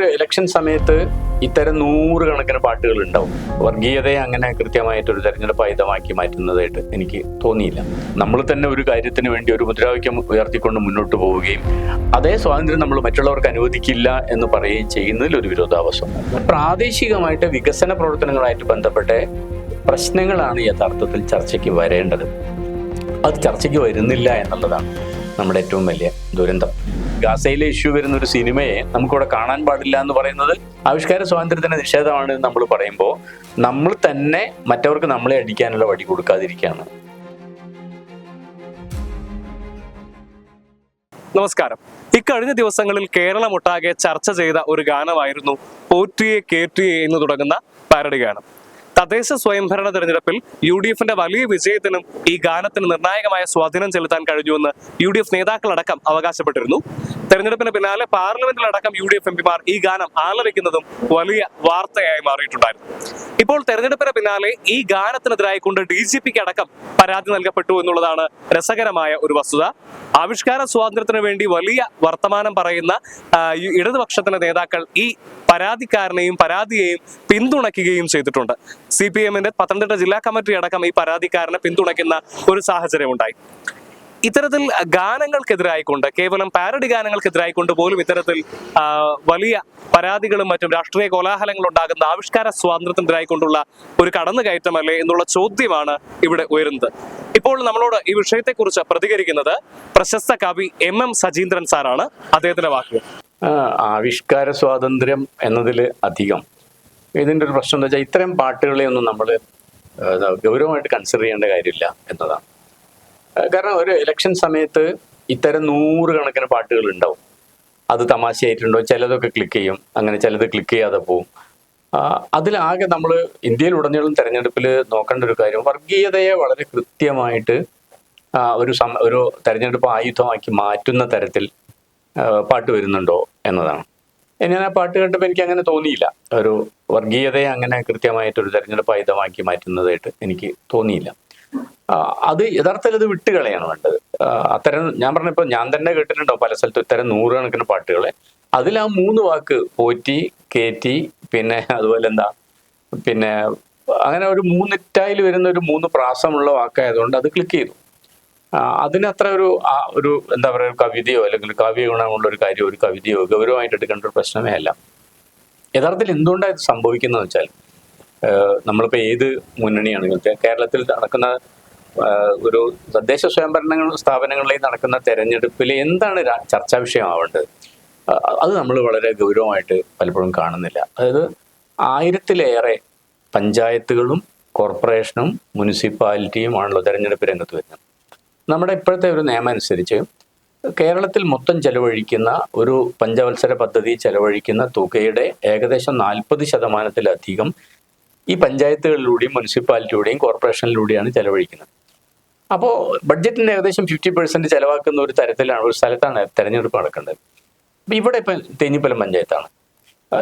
ഒരു ഇലക്ഷൻ സമയത്ത് ഇത്തരം നൂറുകണക്കിന് പാട്ടുകൾ ഉണ്ടാവും. വർഗീയതയെ അങ്ങനെ കൃത്യമായിട്ടൊരു തെരഞ്ഞെടുപ്പ് ആയുധമാക്കി മാറ്റുന്നതായിട്ട് എനിക്ക് തോന്നിയില്ല. നമ്മൾ തന്നെ ഒരു കാര്യത്തിന് വേണ്ടി ഒരു മുദ്രാവാക്യം ഉയർത്തിക്കൊണ്ട് മുന്നോട്ട് പോവുകയും അതേ സ്വാതന്ത്ര്യം നമ്മൾ മറ്റുള്ളവർക്ക് അനുവദിക്കില്ല എന്ന് പറയുകയും ചെയ്യുന്നതിൽ ഒരു വിരോധാഭാസം. പ്രാദേശികമായിട്ട് വികസന പ്രവർത്തനങ്ങളായിട്ട് ബന്ധപ്പെട്ട പ്രശ്നങ്ങളാണ് യഥാർത്ഥത്തിൽ ചർച്ചയ്ക്ക് വരേണ്ടത്. അത് ചർച്ചയ്ക്ക് വരുന്നില്ല എന്നുള്ളതാണ് നമ്മുടെ ഏറ്റവും വലിയ ദുരന്തം. ഗാസയിലെ ഇഷ്യൂ വരുന്ന ഒരു സിനിമയെ നമുക്കിവിടെ കാണാൻ പാടില്ല എന്ന് പറയുന്നത് ആവിഷ്കാര സ്വാതന്ത്ര്യത്തിന്റെ നിഷേധമാണ് നമ്മൾ പറയുമ്പോൾ നമ്മൾ തന്നെ മറ്റവർക്ക് നമ്മളെ അടിക്കാനുള്ള വടി കൊടുക്കാതിരിക്കുകയാണ്. നമസ്കാരം. ഇക്കഴിഞ്ഞ ദിവസങ്ങളിൽ കേരളമൊട്ടാകെ ചർച്ച ചെയ്ത ഒരു ഗാനമായിരുന്നു പോറ്റിയെ കേറ്റിയെ എന്ന് തുടങ്ങുന്ന പാരഡി ഗാനം. തദ്ദേശ സ്വയംഭരണ തെരഞ്ഞെടുപ്പിൽ UDFന്റെ വലിയ വിജയത്തിനും ഈ ഗാനത്തിന് നിർണായകമായ സ്വാധീനം ചെലുത്താൻ കഴിഞ്ഞുവെന്ന് UDF നേതാക്കളടക്കം അവകാശപ്പെട്ടിരുന്നു. തെരഞ്ഞെടുപ്പിന് പിന്നാലെ പാർലമെന്റിലടക്കം UDF MPമാർ ഈ ഗാനം ആലപിക്കുന്നതും വലിയ വാർത്തയായി മാറിയിട്ടുണ്ടായിരുന്നു. ഇപ്പോൾ തെരഞ്ഞെടുപ്പിന് പിന്നാലെ ഈ ഗാനത്തിനെതിരായിക്കൊണ്ട് DGPക്ക് അടക്കം പരാതി നൽകപ്പെട്ടു എന്നുള്ളതാണ് രസകരമായ ഒരു വസ്തുത. ആവിഷ്കാര സ്വാതന്ത്ര്യത്തിന് വേണ്ടി വലിയ വർത്തമാനം പറയുന്ന ഇടതുപക്ഷത്തിന്റെ നേതാക്കൾ ഈ പരാതിക്കാരനെയും പരാതിയെയും പിന്തുണയ്ക്കുകയും ചെയ്തിട്ടുണ്ട്. CPMന്റെ പത്തനംതിട്ട ജില്ലാ കമ്മിറ്റി അടക്കം ഈ പരാതിക്കാരനെ പിന്തുണയ്ക്കുന്ന ഒരു സാഹചര്യം ഉണ്ടായി. ഇത്തരത്തിൽ ഗാനങ്ങൾക്കെതിരായിക്കൊണ്ട്, കേവലം പാരഡി ഗാനങ്ങൾക്കെതിരായിക്കൊണ്ട് പോലും ഇത്തരത്തിൽ വലിയ പരാതികളും മറ്റും രാഷ്ട്രീയ കോലാഹലങ്ങൾ ഉണ്ടാകുന്ന ആവിഷ്കാര സ്വാതന്ത്ര്യത്തിനെതിരായിക്കൊണ്ടുള്ള ഒരു കടന്നുകയറ്റമല്ലേ എന്നുള്ള ചോദ്യമാണ് ഇവിടെ ഉയരുന്നത്. ഇപ്പോൾ നമ്മളോട് ഈ വിഷയത്തെക്കുറിച്ച് പ്രതികരിക്കുന്നത് പ്രശസ്ത കവി MM സജീന്ദ്രൻ സാറാണ്. അദ്ദേഹത്തിന്റെ വാക്കുകൾ. ആവിഷ്കാര സ്വാതന്ത്ര്യം എന്നതിൽ അധികം ഇതിൻ്റെ ഒരു പ്രശ്നം എന്താ വെച്ചാൽ ഇത്തരം പാട്ടുകളെ ഒന്നും നമ്മൾ ഗൗരവമായിട്ട് കൺസിഡർ ചെയ്യേണ്ട കാര്യമില്ല എന്നതാണ്. കാരണം ഒരു ഇലക്ഷൻ സമയത്ത് ഇത്തരം നൂറുകണക്കിന് പാട്ടുകൾ ഉണ്ടാവും. അത് തമാശയായിട്ടുണ്ടോ, ചിലതൊക്കെ ക്ലിക്ക് ചെയ്യും, അങ്ങനെ ചിലത് ക്ലിക്ക് ചെയ്യാതെ പോവും. അതിലാകെ നമ്മൾ ഇന്ത്യയിലുടനീളം തെരഞ്ഞെടുപ്പിൽ നോക്കേണ്ട ഒരു കാര്യം വർഗീയതയെ വളരെ കൃത്യമായിട്ട് ഒരു തെരഞ്ഞെടുപ്പ് ആയുധമാക്കി മാറ്റുന്ന തരത്തിൽ പാട്ട് വരുന്നുണ്ടോ എന്നതാണ്. ഞാൻ ആ പാട്ട് കേട്ടപ്പോൾ എനിക്ക് അങ്ങനെ തോന്നിയില്ല. ഒരു വർഗീയതയെ അങ്ങനെ കൃത്യമായിട്ടൊരു തെരഞ്ഞെടുപ്പ് ആയുധമാക്കി മാറ്റുന്നതായിട്ട് എനിക്ക് തോന്നിയില്ല. അത് യഥാർത്ഥത്തിൽ അത് വിട്ടുകളയാണ് വേണ്ടത്. അത്തരം ഞാൻ പറഞ്ഞപ്പോൾ ഞാൻ തന്നെ കേട്ടിട്ടുണ്ടോ പല സ്ഥലത്തും ഇത്തരം നൂറുകണക്കിന് പാട്ടുകളെ. അതിൽ ആ 3 വാക്ക് പോറ്റി, കേറ്റി, പിന്നെ അതുപോലെ പിന്നെ അങ്ങനെ ഒരു 3 ഇറ്റായിൽ വരുന്ന ഒരു 3 പ്രാസമുള്ള വാക്കായതുകൊണ്ട് അത് ക്ലിക്ക് ചെയ്തു. അതിനത്ര ഒരു എന്താ പറയുക, കവിതയോ അല്ലെങ്കിൽ കാവ്യ ഗുണമുള്ള ഒരു കാര്യം, ഒരു കവിതയോ ഗൗരവമായിട്ട് എടുക്കേണ്ട ഒരു പ്രശ്നമേ അല്ല. യഥാർത്ഥത്തിൽ എന്തുകൊണ്ടാണ് ഇത് സംഭവിക്കുന്നത് വെച്ചാൽ നമ്മളിപ്പോൾ ഏത് മുന്നണിയാണെങ്കിലും കേരളത്തിൽ നടക്കുന്ന ഒരു തദ്ദേശ സ്വയംഭരണ സ്ഥാപനങ്ങളിൽ നടക്കുന്ന തെരഞ്ഞെടുപ്പിൽ എന്താണ് ചർച്ചാ വിഷയമാവേണ്ടത് അത് നമ്മൾ വളരെ ഗൗരവമായിട്ട് പലപ്പോഴും കാണുന്നില്ല. അതായത് 1000-ലേറെ പഞ്ചായത്തുകളും കോർപ്പറേഷനും മുനിസിപ്പാലിറ്റിയുമാണല്ലോ തെരഞ്ഞെടുപ്പ് രംഗത്ത് വരുന്നത്. നമ്മുടെ ഇപ്പോഴത്തെ ഒരു നിയമം അനുസരിച്ച് കേരളത്തിൽ മൊത്തം ചെലവഴിക്കുന്ന ഒരു പഞ്ചവത്സര പദ്ധതി ചെലവഴിക്കുന്ന തുകയുടെ ഏകദേശം 40% ഈ പഞ്ചായത്തുകളിലൂടെയും മുനിസിപ്പാലിറ്റിയുടെയും കോർപ്പറേഷനിലൂടെയാണ് ചെലവഴിക്കുന്നത്. അപ്പോൾ ബഡ്ജറ്റിൻ്റെ ഏകദേശം 50% ചെലവാക്കുന്ന ഒരു തരത്തിലാണ്, ഒരു സ്ഥലത്താണ് തെരഞ്ഞെടുപ്പ് നടക്കേണ്ടത്. അപ്പോൾ ഇവിടെ ഇപ്പം തേഞ്ഞിപ്പലം പഞ്ചായത്താണ്.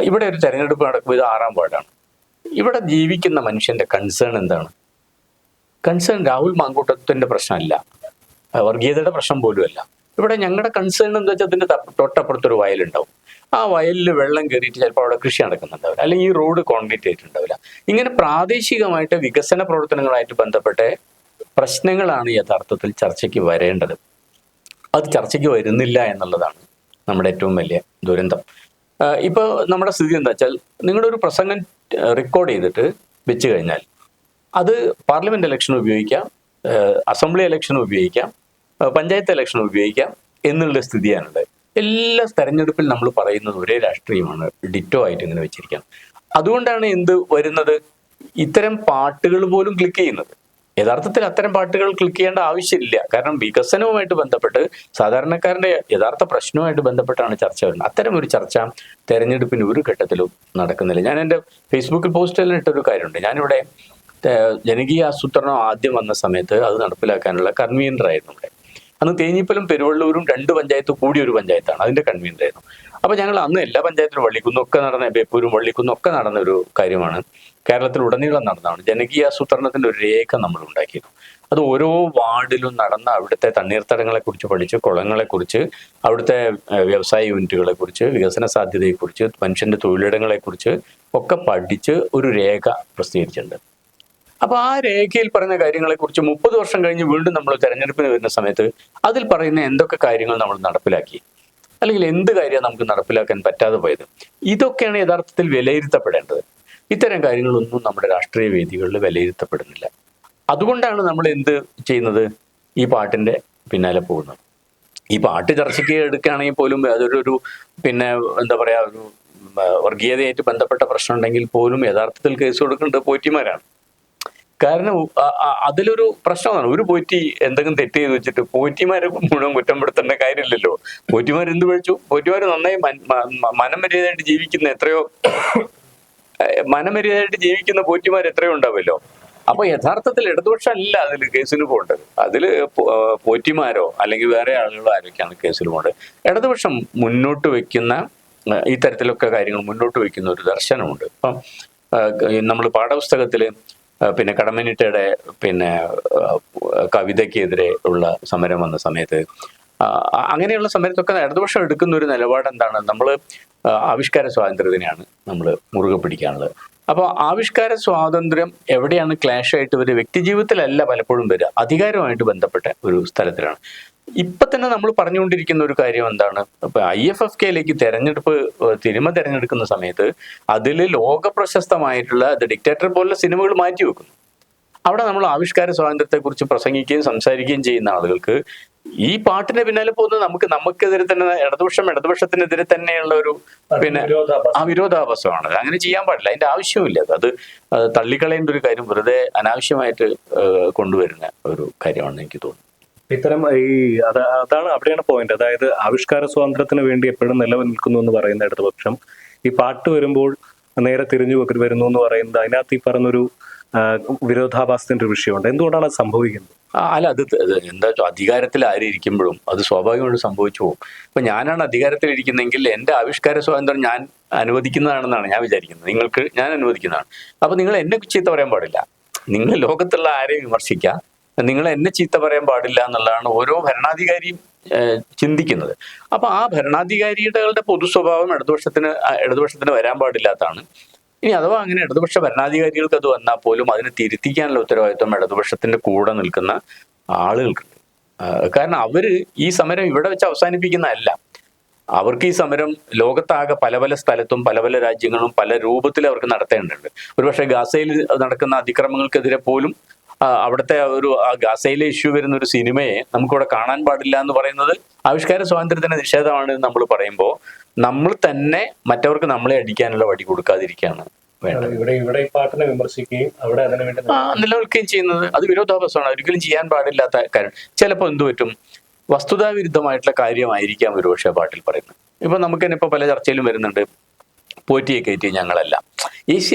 ഇവിടെ ഒരു തെരഞ്ഞെടുപ്പ് നടക്കുമ്പോൾ ഇത് 6ാം വാർഡാണ്. ഇവിടെ ജീവിക്കുന്ന മനുഷ്യൻ്റെ കൺസേൺ എന്താണ്? കൺസേൺ രാഹുൽ മാങ്കൂട്ടത്തിൻ്റെ പ്രശ്നമല്ല, വർഗീയതയുടെ പ്രശ്നം പോലുമല്ല. ഇവിടെ ഞങ്ങളുടെ കൺസേൺ എന്താ വെച്ചാൽ അതിൻ്റെ തൊട്ടപ്പുറത്തൊരു വയലുണ്ടാവും. ആ വയലിൽ വെള്ളം കയറിയിട്ട് ചിലപ്പോൾ അവിടെ കൃഷി നടക്കുന്നുണ്ടാവില്ല, അല്ലെങ്കിൽ ഈ റോഡ് കോൺക്രീറ്റ് ആയിട്ടുണ്ടാവില്ല. ഇങ്ങനെ പ്രാദേശികമായിട്ട് വികസന പ്രവർത്തനങ്ങളായിട്ട് ബന്ധപ്പെട്ട പ്രശ്നങ്ങളാണ് യഥാർത്ഥത്തിൽ ചർച്ചയ്ക്ക് വരേണ്ടത്. അത് ചർച്ചയ്ക്ക് വരുന്നില്ല എന്നുള്ളതാണ് നമ്മുടെ ഏറ്റവും വലിയ ദുരന്തം. ഇപ്പോൾ നമ്മുടെ സ്ഥിതി എന്താ വെച്ചാൽ നിങ്ങളുടെ ഒരു പ്രസംഗം റെക്കോർഡ് ചെയ്തിട്ട് വെച്ച് കഴിഞ്ഞാൽ അത് പാർലമെന്റ് ഇലക്ഷന് ഉപയോഗിക്കാം, അസംബ്ലി ഇലക്ഷന് ഉപയോഗിക്കാം, പഞ്ചായത്ത് ഇലക്ഷന് ഉപയോഗിക്കാം എന്നുള്ള സ്ഥിതിയാണുള്ളത്. എല്ലാ തെരഞ്ഞെടുപ്പിൽ നമ്മൾ പറയുന്നത് ഒരേ രാഷ്ട്രീയമാണ്, ഡിറ്റോ ആയിട്ട് ഇങ്ങനെ വെച്ചിരിക്കാം. അതുകൊണ്ടാണ് എന്ത് വരുന്നത്, ഇത്തരം പാട്ടുകൾ പോലും ക്ലിക്ക് ചെയ്യുന്നത്. യഥാർത്ഥത്തിൽ അത്തരം പാട്ടുകൾ ക്ലിക്ക് ചെയ്യേണ്ട ആവശ്യമില്ല. കാരണം വികസനവുമായിട്ട് ബന്ധപ്പെട്ട് സാധാരണക്കാരൻ്റെ യഥാർത്ഥ പ്രശ്നവുമായിട്ട് ബന്ധപ്പെട്ടാണ് ചർച്ച വരുന്നത്. അത്തരം ഒരു ചർച്ച തെരഞ്ഞെടുപ്പിന് ഒരു ഘട്ടത്തിലും നടക്കുന്നില്ല. ഞാൻ എൻ്റെ ഫേസ്ബുക്കിൽ പോസ്റ്റിൽ ഇട്ടൊരു കാര്യമുണ്ട്. ഞാനിവിടെ ജനകീയ ആസൂത്രണം ആദ്യം വന്ന സമയത്ത് അത് നടപ്പിലാക്കാനുള്ള കൺവീനറായിരുന്നു. ഇവിടെ അന്ന് തേഞ്ഞിപ്പലം പെരുവള്ളൂരും 2 പഞ്ചായത്ത് കൂടി ഒരു പഞ്ചായത്താണ്, അതിൻ്റെ കൺവീനറായിരുന്നു. അപ്പോൾ ഞങ്ങൾ അന്ന് എല്ലാ പഞ്ചായത്തിലും വള്ളിക്കുന്നൊക്കെ നടന്ന, ബേപ്പൂരും വള്ളിക്കുന്നൊക്കെ നടന്ന ഒരു കാര്യമാണ്. കേരളത്തിൽ ഉടനീളം നടന്നതാണ്. ജനകീയ ആസൂത്രണത്തിന്റെ ഒരു രേഖ നമ്മൾ ഉണ്ടാക്കിയിരുന്നു. അത് ഓരോ വാർഡിലും നടന്ന അവിടുത്തെ തണ്ണീർത്തടങ്ങളെ കുറിച്ച് പഠിച്ച്, കുളങ്ങളെക്കുറിച്ച്, അവിടുത്തെ വ്യവസായ യൂണിറ്റുകളെ കുറിച്ച്, വികസന സാധ്യതയെക്കുറിച്ച്, മനുഷ്യന്റെ തൊഴിലിടങ്ങളെ കുറിച്ച് ഒക്കെ പഠിച്ച് ഒരു രേഖ പ്രസിദ്ധീകരിച്ചിട്ടുണ്ട്. അപ്പൊ ആ രേഖയിൽ പറഞ്ഞ കാര്യങ്ങളെക്കുറിച്ച് 30 വർഷം കഴിഞ്ഞ് വീണ്ടും നമ്മൾ തെരഞ്ഞെടുപ്പിന് വരുന്ന സമയത്ത് അതിൽ പറയുന്ന എന്തൊക്കെ കാര്യങ്ങൾ നമ്മൾ നടപ്പിലാക്കി, അല്ലെങ്കിൽ എന്ത് കാര്യമാണ് നമുക്ക് നടപ്പിലാക്കാൻ പറ്റാതെ പോയത്, ഇതൊക്കെയാണ് യഥാർത്ഥത്തിൽ വിലയിരുത്തപ്പെടേണ്ടത്. ഇത്തരം കാര്യങ്ങളൊന്നും നമ്മുടെ രാഷ്ട്രീയ വേദികളിൽ വിലയിരുത്തപ്പെടുന്നില്ല. അതുകൊണ്ടാണ് നമ്മൾ എന്ത് ചെയ്യുന്നത്, ഈ പാട്ടിന്റെ പിന്നാലെ പോകുന്നത്. ഈ പാട്ട് ചർച്ചയ്ക്ക് എടുക്കുകയാണെങ്കിൽ പോലും അതൊരു പിന്നെ എന്താ പറയാ, ഒരു വർഗീയതയായിട്ട് ബന്ധപ്പെട്ട പ്രശ്നം ഉണ്ടെങ്കിൽ പോലും യഥാർത്ഥത്തിൽ കേസ് കൊടുക്കേണ്ടത് പോറ്റിമാരാണ്. കാരണം അതിലൊരു പ്രശ്നമാണ്. ഒരു പോറ്റി എന്തെങ്കിലും തെറ്റ് ചെയ്ത് വെച്ചിട്ട് പോറ്റിമാരെ മുഴുവൻ കുറ്റപ്പെടുത്തേണ്ട കാര്യമില്ലല്ലോ. പോറ്റിമാർ എന്ത് പഴിച്ചു? പോറ്റിമാർ നന്നായി മനമര്യാദയായിട്ട് ജീവിക്കുന്ന മനമര്യാദയായിട്ട് ജീവിക്കുന്ന പോറ്റിമാർ എത്രയോ ഉണ്ടാവുമല്ലോ. അപ്പൊ യഥാർത്ഥത്തിൽ ഇടതുപക്ഷം അല്ല അതിൽ കേസിന് പോകേണ്ടത്. അതിൽ പോറ്റിമാരോ അല്ലെങ്കിൽ വേറെ ആളുകളോ ആരൊക്കെയാണ് കേസിൽ പോകേണ്ടത്. ഇടതുപക്ഷം മുന്നോട്ട് വെക്കുന്ന ഈ തരത്തിലൊക്കെ കാര്യങ്ങൾ മുന്നോട്ട് വെക്കുന്ന ഒരു ദർശനമുണ്ട്. ഇപ്പം നമ്മൾ പാഠപുസ്തകത്തിൽ പിന്നെ കടമ്മനിട്ടയുടെ പിന്നെ കവിതയ്ക്കെതിരെ ഉള്ള സമരം വന്ന സമയത്ത്, അങ്ങനെയുള്ള സമയത്തൊക്കെ ഇടതുപക്ഷം എടുക്കുന്ന ഒരു നിലപാട് എന്താണ്, നമ്മൾ ആവിഷ്കാര സ്വാതന്ത്ര്യത്തിനെയാണ് നമ്മൾ മുറുകെ പിടിക്കാനുള്ളത്. അപ്പോൾ ആവിഷ്കാര സ്വാതന്ത്ര്യം എവിടെയാണ് ക്ലാഷ് ആയിട്ട് വരിക? വ്യക്തിജീവിതത്തിലല്ല പലപ്പോഴും വരിക, അധികാരവുമായിട്ട് ബന്ധപ്പെട്ട ഒരു സ്ഥലത്തിലാണ്. ഇപ്പൊ തന്നെ നമ്മൾ പറഞ്ഞുകൊണ്ടിരിക്കുന്ന ഒരു കാര്യം എന്താണ്, ഇപ്പൊ IFFK തിരുമ തെരഞ്ഞെടുക്കുന്ന സമയത്ത് അതിൽ ലോക പ്രശസ്തമായിട്ടുള്ള ദ ഡിക്റ്റേറ്റർ പോലുള്ള സിനിമകൾ മാറ്റി വെക്കുന്നു. അവിടെ നമ്മൾ ആവിഷ്കാര സ്വാതന്ത്ര്യത്തെക്കുറിച്ച് പ്രസംഗിക്കുകയും സംസാരിക്കുകയും ചെയ്യുന്ന ആളുകൾക്ക് ഈ പാട്ടിന്റെ പിന്നാലെ പോകുന്നത് നമുക്കെതിരെ തന്നെ, ഇടതുപക്ഷത്തിനെതിരെ തന്നെയുള്ള ഒരു പിന്നെ വിരോധാഭാസമാണ്. അങ്ങനെ ചെയ്യാൻ പാടില്ല, അതിന്റെ ആവശ്യമില്ല. അത് തള്ളിക്കളയേണ്ട ഒരു കാര്യം, വെറുതെ അനാവശ്യമായിട്ട് കൊണ്ടുവരുന്ന ഒരു കാര്യമാണെന്ന് എനിക്ക് തോന്നുന്നു. ഇത്തരം അതാണ് അവിടെയാണ് പോയിന്റ്. അതായത് ആവിഷ്കാര സ്വാതന്ത്ര്യത്തിന് വേണ്ടി എപ്പോഴും നിലനിൽക്കുന്നു എന്ന് പറയുന്ന ഇടതുപക്ഷം ഈ പാട്ട് വരുമ്പോൾ നേരെ തിരിഞ്ഞു വരുന്നു എന്ന് പറയുന്നത്, അതിനകത്ത് ഈ പറഞ്ഞൊരു വിരോധാഭാസത്തിന്റെ ഒരു വിഷയമുണ്ട്. എന്തുകൊണ്ടാണ് അത് സംഭവിക്കുന്നത്? അല്ല, അത് എന്താ വെച്ചാൽ അധികാരത്തിൽ ആരിയ്ക്കുമ്പോഴും അത് സ്വാഭാവികമായിട്ട് സംഭവിച്ചു പോകും. ഇപ്പൊ ഞാനാണ് അധികാരത്തിലിരിക്കുന്നെങ്കിൽ എൻ്റെ ആവിഷ്കാര സ്വാതന്ത്ര്യം ഞാൻ അനുവദിക്കുന്നതാണെന്നാണ് ഞാൻ വിചാരിക്കുന്നത്. നിങ്ങൾക്ക് ഞാൻ അനുവദിക്കുന്നതാണ്. അപ്പൊ നിങ്ങൾ എന്നെ ചീത്ത പറയാൻ പാടില്ല, നിങ്ങൾ ലോകത്തുള്ള ആരെയും വിമർശിക്കാം, നിങ്ങൾ എന്നെ ചീത്ത പറയാൻ പാടില്ല എന്നുള്ളതാണ് ഓരോ ഭരണാധികാരിയും ചിന്തിക്കുന്നത്. അപ്പൊ ആ ഭരണാധികാരികളുടെ പൊതു സ്വഭാവം ഇടതുപക്ഷത്തിന് വരാൻ പാടില്ലാത്തതാണ്. ഇനി അഥവാ അങ്ങനെ ഇടതുപക്ഷ ഭരണാധികാരികൾക്ക് അത് വന്നാൽ പോലും അതിനെ തിരുത്തിക്കാനുള്ള ഉത്തരവാദിത്വം ഇടതുപക്ഷത്തിന്റെ കൂടെ നിൽക്കുന്ന ആളുകൾക്കുണ്ട്. കാരണം അവര് ഈ സമരം ഇവിടെ വെച്ച് അവസാനിപ്പിക്കുന്നതല്ല. അവർക്ക് ഈ സമരം ലോകത്താകെ പല പല സ്ഥലത്തും പല പല രാജ്യങ്ങളും പല രൂപത്തിൽ അവർക്ക് നടത്തേണ്ടതുണ്ട്. ഒരുപക്ഷെ ഗാസയിൽ നടക്കുന്ന അതിക്രമങ്ങൾക്കെതിരെ പോലും അവിടുത്തെ ഗാസയിലെ ഇഷ്യൂ വരുന്ന ഒരു സിനിമയെ നമുക്കിവിടെ കാണാൻ പാടില്ല എന്ന് പറയുന്നത് ആവിഷ്കാര സ്വാതന്ത്ര്യത്തിന്റെ നിഷേധമാണ്. നമ്മൾ പറയുമ്പോൾ നമ്മൾ തന്നെ മറ്റവർക്ക് നമ്മളെ അടിക്കാനുള്ള വടി കൊടുക്കാതിരിക്കുകയാണ് വേണ്ടത്. ഇവിടെ ഈ പാട്ടിനെ വിമർശിക്കുകയും അവിടെ അതിനുവേണ്ടി നിലനിൽക്കുകയും ചെയ്യുന്നത് അത് വിരോധാഭാസമാണ്. ഒരിക്കലും ചെയ്യാൻ പാടില്ലാത്ത കാര്യം. ചിലപ്പോൾ എന്തു പറ്റും, വസ്തുതാവിരുദ്ധമായിട്ടുള്ള കാര്യമായിരിക്കാം ഒരുപക്ഷെ പാട്ടിൽ പറയുന്നത്. ഇപ്പൊ നമുക്ക് തന്നെ ഇപ്പൊ പല ചർച്ചയിലും വരുന്നുണ്ട്, പോറ്റിയെ കയറ്റി ഞങ്ങളല്ല.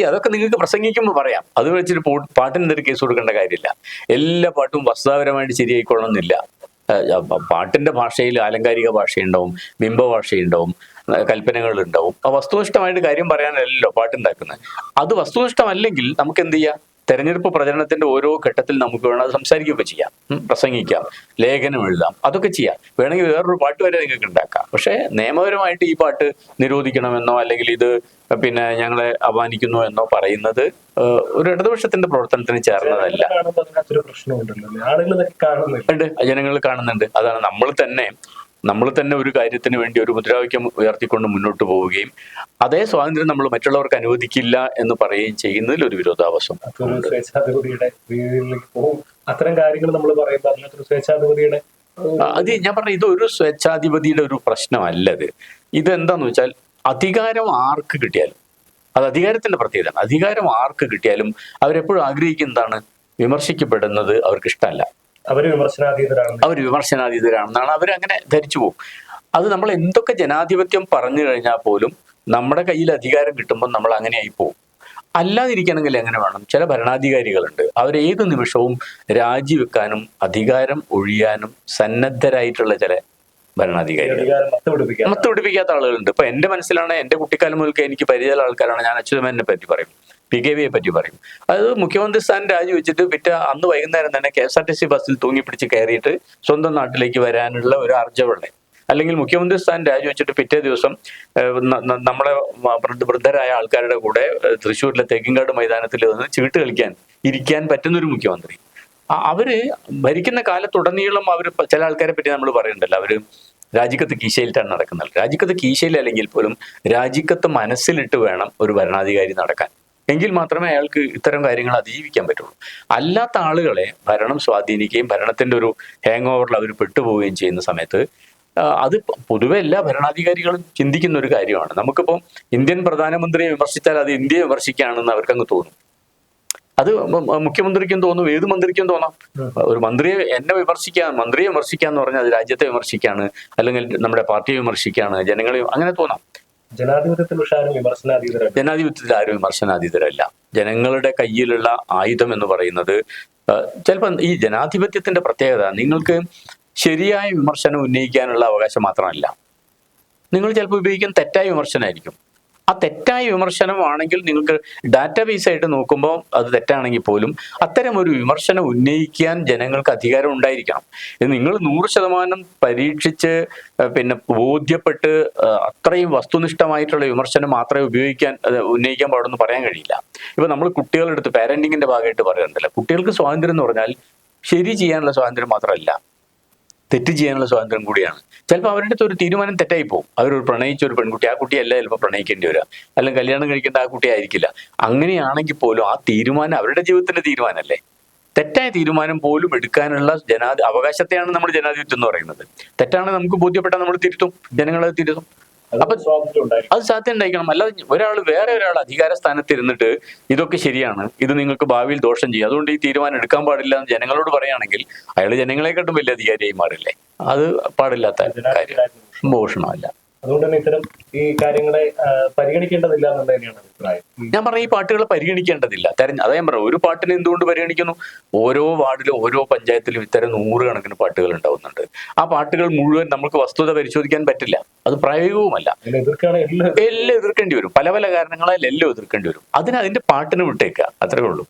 അതൊക്കെ നിങ്ങൾക്ക് പ്രസംഗിക്കുമ്പോൾ പറയാം, അത് വെച്ചിട്ട് പാട്ടിനെതിരെ കേസ് കൊടുക്കേണ്ട കാര്യമില്ല. എല്ലാ പാട്ടും വസ്തുതാപരമായിട്ട് ശരിയായിക്കൊള്ളണമെന്നില്ല. പാട്ടിന്റെ ഭാഷയിൽ ആലങ്കാരിക ഭാഷയുണ്ടാവും, ബിംബഭാഷയുണ്ടാവും, കൽപ്പനകളുണ്ടാവും. ആ വസ്തുനിഷ്ഠമായിട്ട് കാര്യം പറയാനല്ലോ പാട്ടുണ്ടാക്കുന്നത്. അത് വസ്തുനിഷ്ഠമല്ലെങ്കിൽ നമുക്ക് എന്ത് ചെയ്യാം, തെരഞ്ഞെടുപ്പ് പ്രചരണത്തിന്റെ ഓരോ ഘട്ടത്തിൽ നമുക്ക് വേണം അത് സംസാരിക്കുകയൊക്കെ ചെയ്യാം, പ്രസംഗിക്കാം, ലേഖനം എഴുതാം, അതൊക്കെ ചെയ്യാം. വേണമെങ്കിൽ വേറൊരു പാട്ട് വരെ നിങ്ങൾക്ക് ഉണ്ടാക്കാം. പക്ഷെ നിയമപരമായിട്ട് ഈ പാട്ട് നിരോധിക്കണമെന്നോ അല്ലെങ്കിൽ ഇത് പിന്നെ ഞങ്ങളെ അപമാനിക്കുന്നു എന്നോ പറയുന്നത് ഒരു ഇടതുപക്ഷത്തിന്റെ പ്രവർത്തനത്തിന് ചേർന്നതല്ല. ജനങ്ങൾ കാണുന്നുണ്ട്. അതാണ് നമ്മൾ തന്നെ ഒരു കാര്യത്തിന് വേണ്ടി ഒരു മുദ്രാവാക്യം ഉയർത്തിക്കൊണ്ട് മുന്നോട്ട് പോവുകയും അതേ സ്വാതന്ത്ര്യം നമ്മൾ മറ്റുള്ളവർക്ക് അനുവദിക്കില്ല എന്ന് പറയുകയും ചെയ്യുന്നതിൽ ഒരു വിരോധാഭാസം. അത്തരം കാര്യങ്ങൾ നമ്മൾ പറയുമ്പോൾ സ്വേച്ഛാധിപതിയുടെ അത് ഞാൻ പറഞ്ഞ ഇതൊരു സ്വേച്ഛാധിപതിയുടെ ഒരു പ്രശ്നമല്ലത്. ഇതെന്താന്ന് വെച്ചാൽ അധികാരം ആർക്ക് കിട്ടിയാലും, അത് അധികാരത്തിന്റെ പ്രത്യേകത. അധികാരം ആർക്ക് കിട്ടിയാലും അവരെപ്പോഴും ആഗ്രഹിക്കുന്നതാണ്, വിമർശിക്കപ്പെടുന്നത് അവർക്ക് ഇഷ്ടമല്ല. അവർ വിമർശനാതീതരാണെന്നാണ് അവരങ്ങനെ ധരിച്ചു പോകും. അത് നമ്മൾ എന്തൊക്കെ ജനാധിപത്യം പറഞ്ഞു കഴിഞ്ഞാൽ പോലും നമ്മുടെ കയ്യിൽ അധികാരം കിട്ടുമ്പോൾ നമ്മൾ അങ്ങനെ ആയി പോകും. അല്ലാതിരിക്കണമെങ്കിൽ എങ്ങനെ വേണം? ചില ഭരണാധികാരികളുണ്ട്, അവരേത് നിമിഷവും രാജിവെക്കാനും അധികാരം ഒഴിയാനും സന്നദ്ധരായിട്ടുള്ള ചില ഭരണാധികാരികൾ. മത്ത് പിടിപ്പിക്കാത്ത ആളുകളുണ്ട്. ഇപ്പൊ എന്റെ മനസ്സിലാണ്, എന്റെ കുട്ടിക്കാലം മുതൽക്ക് എനിക്ക് പരിചയമുള്ള ആൾക്കാരാണ്. ഞാൻ അച്യുതമേനെ പറ്റി പറയും, PKVയെ പറ്റി പറയും. അത് മുഖ്യമന്ത്രി സ്ഥാനം രാജിവെച്ചിട്ട് പിറ്റേ അന്ന് വൈകുന്നേരം തന്നെ KSRTC ബസ്സിൽ തൂങ്ങിപ്പിടിച്ച് കയറിയിട്ട് സ്വന്തം നാട്ടിലേക്ക് വരാനുള്ള ഒരു ആർജവമുള്ള, അല്ലെങ്കിൽ മുഖ്യമന്ത്രി സ്ഥാനം രാജിവെച്ചിട്ട് പിറ്റേ ദിവസം നമ്മളെ വൃദ്ധരായ ആൾക്കാരുടെ കൂടെ തൃശ്ശൂരിലെ തേക്കിൻകാട് മൈതാനത്തിൽ നിന്ന് ചീട്ട് കളിക്കാൻ ഇരിക്കാൻ പറ്റുന്നൊരു മുഖ്യമന്ത്രി. അവര് ഭരിക്കുന്ന കാലത്തുടനീളം അവർ, ചില ആൾക്കാരെ പറ്റി നമ്മൾ പറയുന്നുണ്ടല്ലോ, അവര് രാജിക്കത്ത് കീശയിലിട്ടാണ് നടക്കുന്നത്. രാജിക്കത്ത് കീശയിൽ അല്ലെങ്കിൽ പോലും രാജിക്കത്ത് മനസ്സിലിട്ട് വേണം ഒരു ഭരണാധികാരി നടക്കാൻ. എങ്കിൽ മാത്രമേ അയാൾക്ക് ഇത്തരം കാര്യങ്ങൾ അതിജീവിക്കാൻ പറ്റുള്ളൂ. അല്ലാത്ത ആളുകളെ ഭരണം സ്വാധീനിക്കുകയും ഭരണത്തിന്റെ ഒരു ഹാങ് ഓവറിൽ അവർ പെട്ടുപോവുകയും ചെയ്യുന്ന സമയത്ത് അത് പൊതുവെ എല്ലാ ഭരണാധികാരികളും ചിന്തിക്കുന്ന ഒരു കാര്യമാണ്. നമുക്കിപ്പോൾ ഇന്ത്യൻ പ്രധാനമന്ത്രിയെ വിമർശിച്ചാൽ അത് ഇന്ത്യയെ വിമർശിക്കുകയാണെന്ന് അവർക്കങ്ങ് തോന്നും. അത് മുഖ്യമന്ത്രിക്കും തോന്നും, ഏത് മന്ത്രിക്കും തോന്നാം. ഒരു മന്ത്രിയെ മന്ത്രിയെ വിമർശിക്കാന്ന് പറഞ്ഞാൽ അത് രാജ്യത്തെ വിമർശിക്കാണ്, അല്ലെങ്കിൽ നമ്മുടെ പാർട്ടിയെ വിമർശിക്കാണ്, ജനങ്ങളെ അങ്ങനെ തോന്നാം. ജനാധിപത്യത്തിൽ ആരും വിമർശനാതീതരല്ല. ജനങ്ങളുടെ കയ്യിലുള്ള ആയുധം എന്ന് പറയുന്നത് ചിലപ്പോൾ ഈ ജനാധിപത്യത്തിന്റെ പ്രത്യേകത, നിങ്ങൾക്ക് ശരിയായ വിമർശനം ഉന്നയിക്കാനുള്ള അവകാശം മാത്രമല്ല, നിങ്ങൾ ചിലപ്പോൾ ഉപയോഗിക്കുന്ന തെറ്റായ വിമർശനമായിരിക്കും. ആ തെറ്റായ വിമർശനമാണെങ്കിൽ നിങ്ങൾക്ക് ഡാറ്റാബേസ് ആയിട്ട് നോക്കുമ്പോൾ അത് തെറ്റാണെങ്കിൽ പോലും അത്തരം ഒരു വിമർശനം ഉന്നയിക്കാൻ ജനങ്ങൾക്ക് അധികാരം ഉണ്ടായിരിക്കണം. നിങ്ങൾ 100% പരീക്ഷിച്ച് പിന്നെ ബോധ്യപ്പെട്ട് അത്രയും വസ്തുനിഷ്ഠമായിട്ടുള്ള വിമർശനം മാത്രമേ ഉന്നയിക്കാൻ പാടുമെന്ന് പറയാൻ കഴിയില്ല. ഇപ്പൊ നമ്മൾ കുട്ടികളുടെ അടുത്ത് പാരന്റിങ്ങിന്റെ ഭാഗമായിട്ട് പറയുന്നുണ്ടല്ലോ, കുട്ടികൾക്ക് സ്വാതന്ത്ര്യം എന്ന് പറഞ്ഞാൽ ശരി ചെയ്യാനുള്ള സ്വാതന്ത്ര്യം മാത്രമല്ല, തെറ്റ് ചെയ്യാനുള്ള സ്വാതന്ത്ര്യം കൂടിയാണ്. ചിലപ്പോൾ അവരുടെ അടുത്ത് ഒരു തീരുമാനം തെറ്റായി പോകും. അവരൊരു പ്രണയിച്ച ഒരു പെൺകുട്ടി, ആ കുട്ടിയല്ല ചിലപ്പോൾ പ്രണയിക്കേണ്ടി വരിക, അല്ലെങ്കിൽ കല്യാണം കഴിക്കേണ്ട ആ കുട്ടി ആയിരിക്കില്ല. അങ്ങനെയാണെങ്കിൽ പോലും ആ തീരുമാനം അവരുടെ ജീവിതത്തിന്റെ തീരുമാനമല്ലേ. തെറ്റായ തീരുമാനം പോലും എടുക്കാനുള്ള അവകാശത്തെയാണ് നമ്മൾ ജനാധിപത്യം എന്ന് പറയുന്നത്. തെറ്റാണ് നമുക്ക് ബോധ്യപ്പെട്ടാൽ നമ്മൾ തിരുത്തും, ജനങ്ങളത് തിരുത്തും. അപ്പൊ അത് സാധ്യത ഉണ്ടായിരിക്കണം. അല്ലാതെ വേറെ ഒരാൾ അധികാര സ്ഥാനത്ത് ഇരുന്നിട്ട് ഇതൊക്കെ ശരിയാണ്, ഇത് നിങ്ങൾക്ക് ഭാവിയിൽ ദോഷം ചെയ്യും, അതുകൊണ്ട് ഈ തീരുമാനം എടുക്കാൻ പാടില്ല എന്ന് ജനങ്ങളോട് പറയുകയാണെങ്കിൽ അയാൾ ജനങ്ങളെക്കാട്ടും വലിയ അധികാരിയായി മാറില്ലേ. അത് പാടില്ലാത്ത കാര്യം, ഭൂഷണമല്ല. അതുകൊണ്ട് തന്നെ ഇത്തരം ഈ കാര്യങ്ങളെ പരിഗണിക്കേണ്ടതില്ല എന്നുള്ളത് തന്നെയാണ് അഭിപ്രായം. ഞാൻ പറഞ്ഞ ഈ പാട്ടുകളെ പരിഗണിക്കേണ്ടതില്ല. അതാ ഞാൻ പറഞ്ഞു, ഒരു പാട്ടിനെ എന്തുകൊണ്ട് പരിഗണിക്കുന്നു? ഓരോ വാർഡിലും ഓരോ പഞ്ചായത്തിലും ഇത്തരം 100 കണക്കിന് പാട്ടുകൾ ഉണ്ടാവുന്നുണ്ട്. ആ പാട്ടുകൾ മുഴുവൻ നമുക്ക് വസ്തുത പരിശോധിക്കാൻ പറ്റില്ല, അത് പ്രായോഗികവുമല്ല. എല്ലാം എതിർക്കേണ്ടി വരും, പല പല കാരണങ്ങളാൽ എല്ലാം എതിർക്കേണ്ടി വരും. അതിന്റെ പാട്ടിന് വിട്ടേക്കുക, അത്രേ ഉള്ളൂ.